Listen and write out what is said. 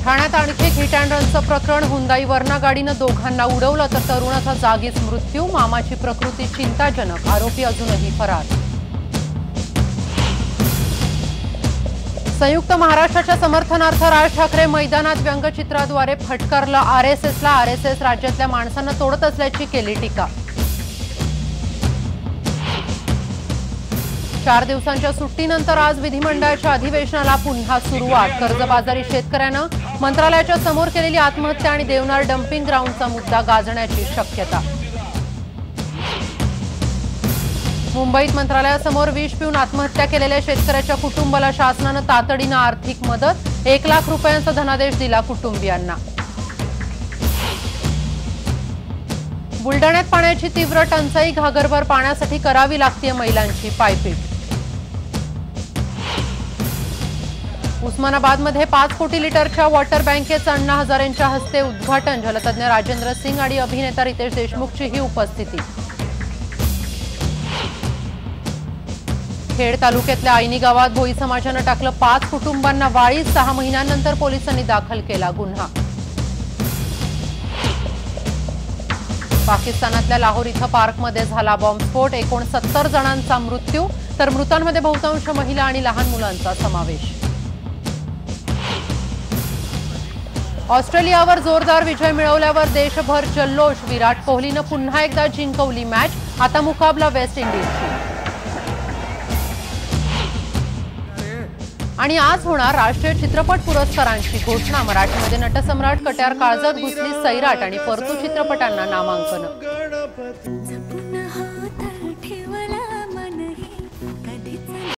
ठाण्यात आणखी एक हिट अँड रनचं प्रकरण। हुंदाई वर्ना गाडीनं दोघांना उडवलं तर तरुणाचा जागीच मृत्यू। मामाची प्रकृती चिंताजनक, आरोपी अजूनही फरार। संयुक्त महाराष्ट्राच्या समर्थनार्थ राज ठाकरे मैदानात व्यंगचित्राद्वारे फटकारलं आरएसएसला। आरएसएस राज्यातल्या माणसांना तोडत असल्याची केली टीका। 4 दिवसांच्या सुट्टीनंतर आज विधिमंडळाच्या अधिवेशनाला पुन्हा सुरुवात। कर्जबाजारी शेतकऱ्यानं मंत्रालयाच्या समोर केलेली आत्महत्या आणि देवनार डम्पिंग ग्राउंडचा मुद्दा गाजण्याची शक्यता। मुंबईत मंत्रालयासमोर विष पिऊन आत्महत्या केलेल्या शेतकऱ्याच्या कुटुंबाला शासनानं तातडीनं आर्थिक मदत। 1 लाख रुपयांचा धनादेश दिला कुटुंबियांना। बुलढाण्यात पाण्याची तीव्र टंचाई, घागरभर पाण्यासाठी करावी लागते महिलांची पायपीट। उस्मानाबादमध्ये 5 कोटी लिटरच्या वॉटर बँकेचं अण्णा हजारेंच्या हस्ते उद्घाटन। जलतज्ञ राजेंद्र सिंग आणि अभिनेता रितेश देशमुखचीही उपस्थिती। खेड तालुक्यातल्या आईनी गावात भोई समाजानं टाकलं 5 कुटुंबांना वाळीत। 6 महिन्यांनंतर पोलिसांनी दाखल केला गुन्हा। पाकिस्तानातल्या लाहोर इथं पार्कमध्ये झाला बॉम्बस्फोट। 69 जणांचा मृत्यू, तर मृतांमध्ये बहुतांश महिला आणि लहान मुलांचा समावेश। ऑस्ट्रेलियावर जोरदार विजय मिळवल्यावर देशभर जल्लोष। विराट कोहलीनं पुन्हा एकदा जिंकवली मॅच। आता मुकाबला वेस्ट इंडिजशी। आणि आज होणार राष्ट्रीय चित्रपट पुरस्कारांची घोषणा। मराठीमध्ये नटसम्राट कट्यार काळजात घुसली सैराट आणि परतू चित्रपटांना नामांकन।